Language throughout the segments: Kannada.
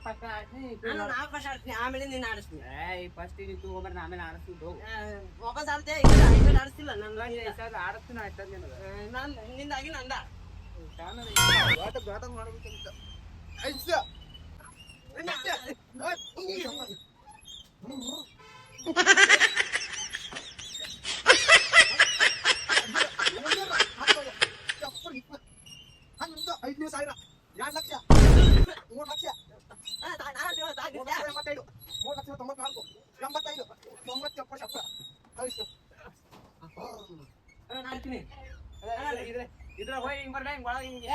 ಫಸ್ಟ್ ಆಡ್ತೀನಿ ಆಮೇಲೆ ನೀನ್ ಆಡಿಸ್ತೀನಿ. ಫಸ್ಟ್ ಇದು ತಗೊಂಡ್ರೆ ಆಮೇಲೆ ಆಡಿಸ್ತಿದ್ದು ವಾಪಸ್ ಆಡ್ತೇ ಐದು ಆಡಿಸ್ತಿಲ್ಲ ನನ್ ಆಡಿಸ್ತೀನಿ ಆಯ್ತದ ನಾನು ನಿಂದಾಗಿ ನಂದ ಮಾಡ್ಬೇಕಂತ $5,000 2,00,000 3,00,000 ಇದ್ರ ಹೋಗಿ ಹಿಂಗ್ ಬರ್ಲ ಹಿಂಗ್ ಒಳಗ ಹಿಂಗೆ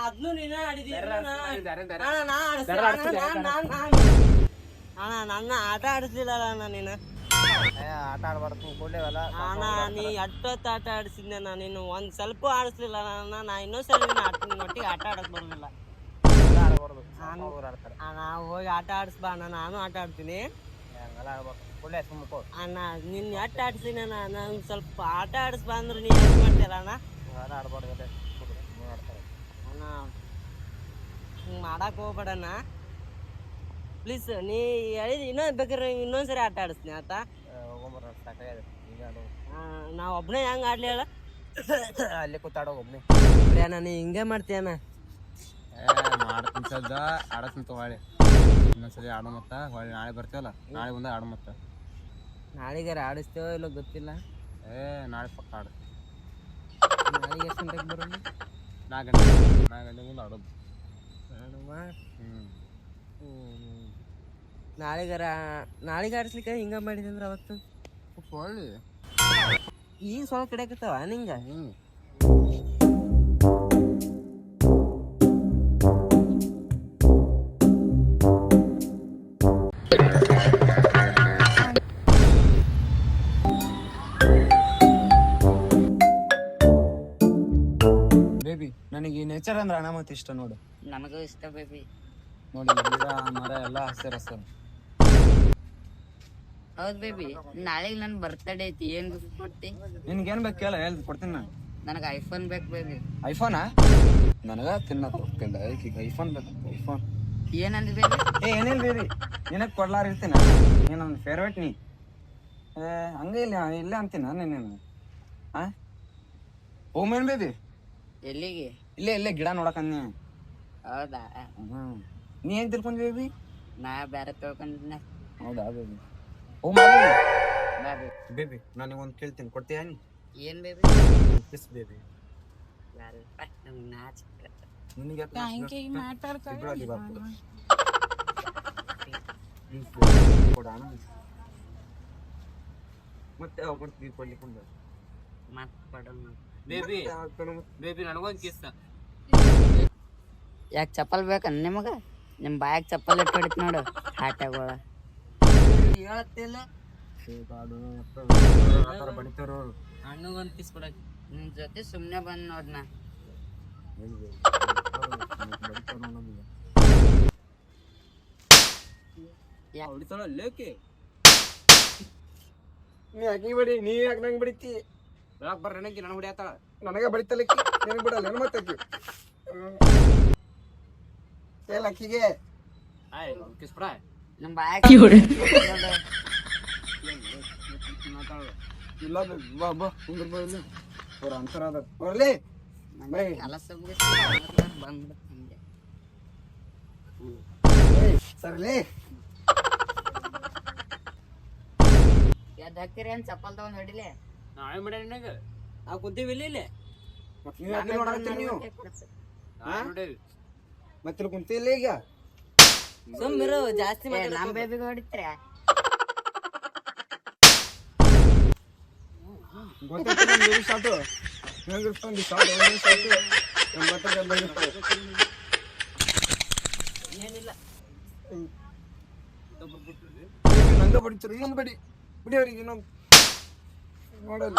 ಅದ್ನು ನೀನ ನನ್ನ ಆಟ ಆಡಿಸ್ಲಿಲ್ಲ ನೀನು ಆಟ ಆಡ್ಬಾರ್ದು ಕೊಡ್ಲೇವಲ್ಲ ಅಣ್ಣ ನೀ ಎಷ್ಟೊತ್ತು ಆಟ ಆಡಿಸಿದ್ದೆ ನೀನು ಒಂದ್ ಸ್ವಲ್ಪ ಆಡಿಸ್ಲಿಲ್ಲ ನಾ ಇನ್ನೊಂದ್ಸಲ ಒಟ್ಟಿಗೆ ಆಟ ಆಡಕ್ ಬರೋದಿಲ್ಲ. ಅಣ್ಣ ಹೋಗಿ ಆಟ ಆಡಿಸ್ಬಾ ಅಣ್ಣ, ನಾನು ಆಟ ಆಡ್ತೀನಿ ಅಣ್ಣ. ನಿನ್ ಎಟ್ ಆಡ್ಸಿನ ನಾನು ಸ್ವಲ್ಪ ಆಟ ಆಡಿಸ್ಬಾ ಅಂದ್ರೆ ನೀ ಏನ್ ಮಾಡ್ತೀರ ಅಣ್ಣ? ಅಣ್ಣ ಹಿಂಗ್ ಮಾಡಕ್ ಹೋಗ್ಬೇಡಣ್ಣ ಪ್ಲೀಸ್. ನೀ ಹೇಳಿದ್ ಬೇಕಾದ್ರೆ ಇನ್ನೊಂದ್ಸರಿ ಆಟ ಆಡಿಸ್ತೀನಿ ಆತ. ನಾವ್ ಒಬ್ನೇ ಹೆಂಗ್ ಆಡ್ಲಿ ಹೇಳ? ಅಲ್ಲಿ ಕೂತಾಡೋ ಒಬ್ನೇ ನೀ ಹಿಂಗೆ ಮಾಡ್ತೀಯಣ್ಣ. ಮಾಡ್ತೀನಿ ಸದ್ದ ಆಡಸ್ತೀನಿ ತಗೊಳ್ಳಿ, ಇನ್ನೊಂದ್ಸರಿ ಆಡೋ ಮತ್ತ ಹೊಳ್ಳಿ ನಾಳೆ ಬರ್ತೀವಲ್ಲ, ನಾಳೆ ಬಂದಾಗ ಆಡೋ ಮತ್ತ. ನಾಳೆಗಾರ ಆಡಿಸ್ತೇವೋ ಇಲ್ಲ ಗೊತ್ತಿಲ್ಲ. ನಾಳೆ ಪಕ್ಕ ಆಡು. ನಾಳೆಗೆ ಎಷ್ಟು ಗಂಟೆಗೆ ಬರೋದು? 4 ಗಂಟೆ ಮುಂದೆ ಆಡೋದು. ನಾಳೆಗೆ ಆಡಿಸ್ಲಿಕ್ಕೆ ಹಿಂಗ ಮಾಡಿದಂದ್ರೆ ಅವತ್ತು ಹೊಳ್ಳಿ ಈಗ ಸೊಳ ಕಡೆಕತ್ತಾವ ನಿಂಗ. ಬೇಬಿ ನನಗೆ ನೇಚರ್ ಅಂದ್ರೆ ಅಣ್ಣ ಮತ್ತೆ ಇಷ್ಟ ನೋಡು. ನನಗೂ ಇಷ್ಟ ಬೇಬಿ. ನೋಡಿ ಗಿಡ ಮರ ಎಲ್ಲ ಹಸಿರು ಹಸಿರು. ಹೌದ್ ಬೇಬಿ, ನಾಳೆಗೆ ನನ್ ಬರ್ತಡೇ ಐತಿ, ಏನ್ ಗಿಫ್ಟ್ ಕೊಡ್ತಿ? ನಿನ್ಗೇನ್ ಬೇಕು ಕೇಳ ಹೇಳ್ದು ಕೊಡ್ತೀನಿ ನಾನು. ನನಗೆ ಐಫೋನ್ ಬೇಕು ಬೇಬಿ. ಐಫೋನಾ? ನನಗ ತಿನ್ನಕ್ ಹೋಗ್ತಿಲ್ಲ, ಈಗ ಐಫೋನ್ ಬೇಕು. ಐಫೋನ್ ಏನಂದ್ ಬೇಬಿ? ಏನಿಲ್ಲ ಬೇಬಿ, ನಿನಗ್ ಕೊಡ್ಲಾರ ಇರ್ತೀನ, ನೀನ್ ನನ್ನ ಫೇವ್ರೇಟ್ ನೀ. ಹಂಗೆ ಇಲ್ಲ ಅಂತೀನ ನೀನು. ಹೋಮೇನ್ ಬೇಬಿ? ಎಲ್ಲಿಗೆ? ಇಲ್ಲೇ ಗಿಡ ನೋಡಕಂದಿ. ಹೌದಾ? ನೀ ಏನ್ ತಿಳ್ಕೊಂಡ್ ಬೇಬಿ? ನಾ ಬೇರೆ ತಿಳ್ಕೊಂಡಿದ್ನ. ಹೌದಾ ಬೇಬಿ? ಬೇಬಿ ನನಗೊಂದು ಕೇಳ್ತೀನಿ, ಕೊಡ್ತೀಯ ನೀ? ಏನ್ ಬೇಬಿ? Kiss baby. ನಿನಗೆ ಮತ್ತೆ ಕೊಡ್ಲಿಕ್ಕೆ ಬೇಬಿ ನನಗೊಂದು ಕಿಸ್. ಯಾಕೆ ಚಪ್ಪಲ್ ಬೇಕ ನಿಮಗ? ನಿಮ್ ಬಾಯಾಗ ಚಪ್ಪಲ್ ಇಟ್ಟು ಹೊಡಿತ್ ನೋಡು ಹಾಟ್ಯಾಗೋಳ. ಹೇಳತ್ತಿಲ್ಲ ಬಡಿತಾರ. ಅಣ್ಣಗೊಂದು ಕಿಸ್ ಕೊಡಕ್ ನಿನ್ ಜೊತೆ ಸುಮ್ನೆ ಬಂದ್ ನೋಡ್ನ. ಹೊಡಿತಾಳ ಲೇಕೆ? ನೀ ಯಾಕೆ ಬಡಿ, ನೀ ಯಾಕೆ ನಂಗೆ ಬಡಿತಿ? ಬೆಳಕ್ ಬರ್ರಿ ನನಗೆ ನನ್ ಹೊಡಿಯತ್ತಾಳ. ನನಗೆ ಬಡಿತಲಕ್ಕಿ, ನಿನಗೆ ಬಿಡಲ್ಲ ಏನು ಮತ್ತಕ್ಕಿ ಲಕ್ಕಿಗೆ ಕಿಸ್ ಬಿಡ. ನಮ್ ಬಾಯಾಗ ಇಲ್ಲ ಬಾ ಬಾ ಕುಂದ್ರ ಬಾ, ಇಲ್ಲ ಅವ್ರ ಅಂತರ ಅದ ಬರ್ಲಿ ಕೆಲಸ ಬಂದ್ಬಿಡ ಸರ್ಲಿ. ಎದ್ದು ಹಾಕ್ತಿರಿ ಏನ್ ಚಪ್ಪಲ್ ತಗೊಂಡ್ ಹೊಡಿಲೆ? ನಾವೇ ಮಾಡ್ಯಾರ ನಿನಗೆ, ನಾವು ಕುಂತೀವಿ ಇಲ್ಲಿ. ಮತ್ತೆ ಕುಂತಿಲ್ಲ ಈಗ. ಸುಮ್ಮಿರು, ಜಾಸ್ತಿ ನಮ್ ಬೇಬಿಗೆ ಹೊಡಿತೀರ. ಗೊತ್ತಾಗ್ತದೆ ಶಾಟು ಏನಿಲ್ಲ ನಂಗ ಬಡಿತಾರೆ. ಇನ್ನೊಂದು ಬಡಿ ಬಿಡಿ ಅವ್ರಿಗೆ, ಇನ್ನೊಂದು ನೋಡಲ್ಲ.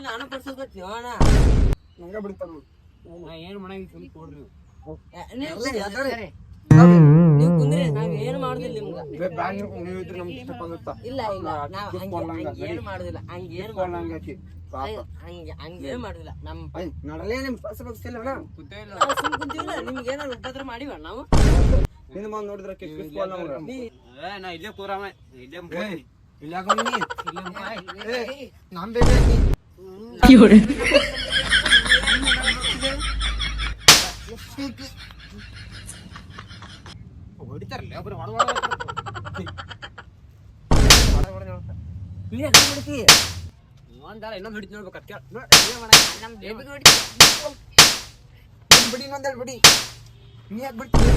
ನಾನು ಬಡ್ಸೋಕತ್ತೀವಿ ಅಣ್ಣ, ನಂಗ ಬಿಡ್ತಾರ. ಏನು ಮಾಡಂಗಿಲ್ಲ ಕೊಡ್ರಿ. ನೀವ್ ಕುಂದ್ರಿ ನಾವ್ ಏನು ಮಾಡುದಿಲ್ಲ ನಿಮ್ಗ. ನೀವು ಇದ್ರೆ ನಮ್ಗೆ ಇಷ್ಟ ಆಗುತ್ತಾ? ಇಲ್ಲ ಇಲ್ಲ ನಾವ್ ಹಂಗೇನು ಮಾಡುದಿಲ್ಲ. ಹಂಗೇನು ಹಂಗೇನು ಮಾಡುದಿಲ್ಲ. ನಮ್ ನಡಲೇ ನಿಮ್ ಬಸ್ ಬಗ್ಸಿಲ್ಲ ನಾವ್ ಸುಮ್ ಕುಂತೀವಿಲ್ಲ. ನಿಮ್ಗೆ ಏನಾದ್ರು ಉಪದ್ರ ಮಾಡಿವ ನಾವು? ನಿನ್ನ ಮುಂದೆ ನೋಡಿದ್ರೆ ನಾ ಇಲ್ಲೇ ಕೂರಾಮ ಇಲ್ಲೇ ನಮ್ ಬೇಬಿ ಹೊಡಿತಾರಲ್ಲ ಒಬ್ರು ಇನ್ನೊಂದು ಹಿಡಿತು ನೋಡ್ಬೇಕು ಬಿಡಿ ಇನ್ನೊಂದೇಳಿ ಬಿಡಿ ನೀ ಯಾಕೆ ಬಿಡ್ತೀನಿ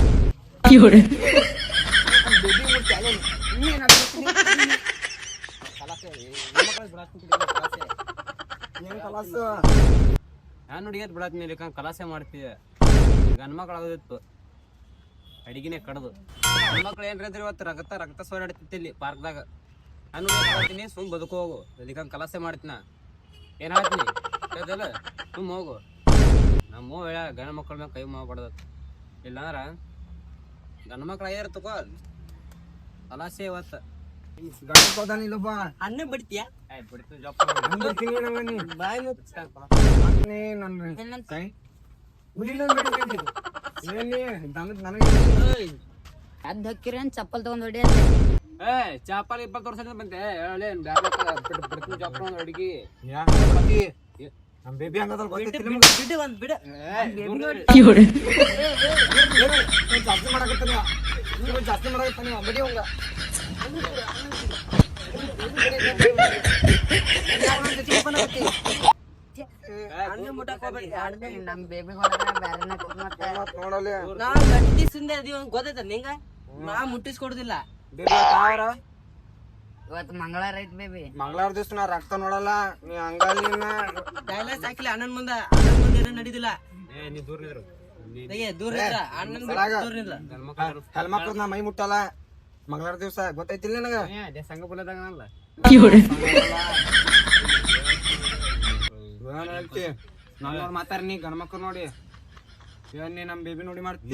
ನಾನು ಹುಡುಗಿಯತ್ ಬಿಡತ್ ಮೇಲೆ ಕಲಾಸೆ ಮಾಡ್ತೀವಿ. ಗಂಡ್ ಮಕ್ಳು ಆಗೋದಿತ್ತು ಅಡಿಗೆನೆ ಕಡ್ದು. ಹೆಣ್ಮಕ್ಳು ಏನ್ರ ಇದ್ರೆ ಇವತ್ತು ರಕ್ತ ಸೋರಾಡ್ತಿತ್ತು ಇಲ್ಲಿ ಪಾರ್ಕ್ದಾಗ. ನಾನು ಹೇಳ್ತೀನಿ ಸುಮ್ ಬದುಕು ಹೋಗು, ಅದಕ್ಕೆ ಕಲಾಸೆ ಮಾಡ್ತೀನ. ಏನ್ ಹೇಳ್ತೀನಿ ಹೇಳ್ದಲ್ಲ, ಸುಮ್ ಹೋಗು. ನಮ್ಮ ಗಂಡ ಮಕ್ಳ ಮ್ಯಾಗ ಕೈ ಮಾಡ್ಬಾರ್ದು. ಇಲ್ಲಾಂದ್ರ ಗಂಡ ಮಕ್ಳು ಆಗ್ಯಾರ ತಗೋ ಕಲಾಸೆ ಇವತ್ತು. ಅನ್ನ ಬಿಡ್ತೀಯ? ಅದ್ ಹಕ್ಕಿರೇನ್ ಚಪ್ಪಲ್ ತಗೊಂಡ್ ಹೊಡಿ ಚಾಪಲ್ ಇಪ್ಪತ್ತು ವರ್ಷ ಬಂತೆ ಚಪ್ಪಲ್ ಅಡಿಗೆ ನಮ್ ಬೇಬಿ ಹಂಗದ ಬಿಡು ಒಂದ್ ಬಿಡು. ಜಾಸ್ತಿ ಮಾಡಕತ್ತಾನ ಜಾಸ್ತಿ ಮಾಡಕತ್ತಾನ ಬಡಿ ಹಂಗ ನಮ್ ಬೇಬಿ ನೋಡಲಿ ನಾವ್ ಗಟ್ಟಿ ಸುಂದೆ ಅದೀವಿ ಗೊತ್ತೈತ ನಿಂಗ. ನಾ ಮುಟ್ಟಿಸ್ಕೊಡುದಿಲ್ಲ. ಇವತ್ತು ಮಂಗಳವಾರ ಐತ್ ಬೇಬಿ. ಮಂಗಳವಾರ ದಿವಸ ನಾ ರಕ್ತ ನೋಡಲ್ಲ. ನೀ ಹಂಗಲ್ಲಿನ ಡೈಲಾಗ್ಸ್ ಹಾಕಿಲ್ಲ. ಅಣ್ಣನ್ ಮುಂದೆ ಏನೋ ನಡೀದಿಲ್ಲ. ದೂರ ಹೆಲ್ಮಕ್ಳು ನಾ ಮೈ ಮುಟ್ಟಲ್ಲ ಮಂಗಳವಾರ ದಿವಸ ಗೊತ್ತೈತಿಲ್ಲ ನನಗ. ಸಂಘ ಬುಲದಾಗಲ್ಲ ಮಾತಾರ ನೀ ಗಣಮಕ್ಳು ನೋಡಿ ನೀ ನಮ್ ಬೇಬಿ ನೋಡಿ ಮಾಡ್ತೀನಿ.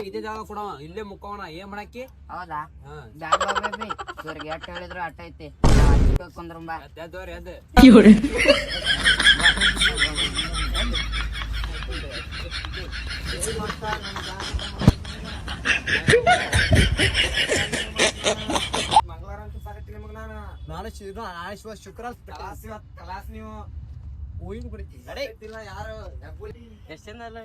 ಇದೇ ಜಾಗ ಕೊಡವ ಇಲ್ಲೇ ಮುಕ್ಕವನ ಏನ್ ಮಾಡಾಕಿ. ಹೌದಾ ಬೇಬಿ ಇವ್ರಿಗೆ ಎಷ್ಟ್ ಹೇಳಿದ್ರು ಅಟ್ಟ ಐತಿ ಕುಂದ್ರಂಬ. ಮಂಗಳವಾರ ಅಂತೂ ಸಾಕತ್ತಿ ನಿಮಗ್ ನಾನು ಶುಕ್ರ ಕಲಾಸ್ ನೀವು ಹೂವಿನ ಕುಡಿತೀವಿ ಯಾರು ಎಷ್ಟ್ ಜನ ಅಲ್ಲ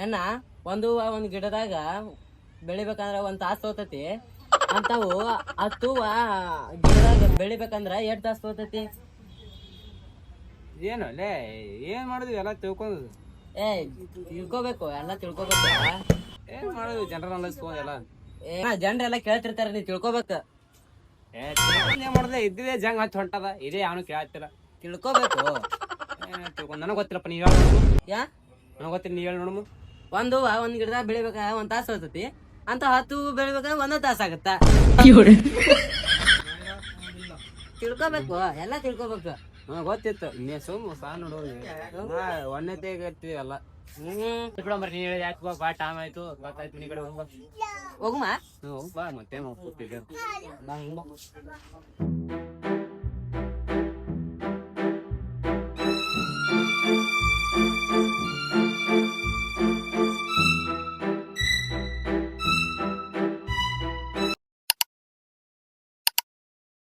ಏನ ಒಂದ್ ಗಿಡದಾಗ ಬೆಳಿಬೇಕಂದ್ರ ಒಂದ್ ತಾಸ್ ತೋತತಿ ಅಂತಾವು. ಹತ್ತು ಗಿಡದಾಗ ಬೆಳಿಬೇಕಂದ್ರ 2 ತಾಸ್ ತೋತತಿ. ಏನು ಲೇ ಏನ್ ಮಾಡುದು ಎಲ್ಲ ತಿಳ್ಕೊಂಡ್ ತಿಳ್ಕೊಬೇಕು ಎಲ್ಲ ತಿಳ್ಕೊಬೇಕು. ಏನ್ ಮಾಡುದು ಜನರಲ್ ನಾಲೆಜ್ ಎಲ್ಲ ಜನರೆಲ್ಲ ಕೇಳ್ತಿರ್ತಾರ, ನೀ ತಿಳ್ಕೊಬೇಕ. ಏನ್ ಮಾಡುದೇ ಇದ್ದಿದೆ ಜಂಗ್ ಹಚ್ಚಿ ಹೊಂಟದ ಇದೇ ಅವನು ಕೇಳ್ತಿಲ್ಲ. ತಿಳ್ಕೊಬೇಕು. ತಿಳ್ಕೊಂಡ್ ನನಗ್ ಗೊತ್ತಿಲ್ಲಪ್ಪ ನೀವ್ ಹೇಳ ಯಾ ನನಗ್ ಗೊತ್ತಿಲ್ಲ ನೀವ್ ಹೇಳಿ ನೋಡಮ್ಮ. ಒಂದ್ ಗಿಡದಾಗ ಬೆಳಿಬೇಕ 1 ತಾಸ್ ಹೋಗ್ತತಿ ಅಂತ 10 ಬೆಳಿಬೇಕ 1 ತಾಸ್ ಆಗತ್ತ. ತಿಳ್ಕೊಬೇಕು ಎಲ್ಲ ತಿಳ್ಕೊಬೇಕು. ಗೊತ್ತಿತ್ತು ನೀ ಸುಮ್ಮ ಸಾ ನೋಡೋದು ಒಣ್ಣತೆ ಗತ್ತಿ ಎಲ್ಲ. ನೀ ಹೇಳಿದ ಯಾಕೆ ಬಾ ಟೈಮ್ ಆಯ್ತು ಗೊತ್ತಾಯ್ತು ನೀ ಕಡೆ ಹೋಗುಮ ಬಾ ಮತ್ತೆ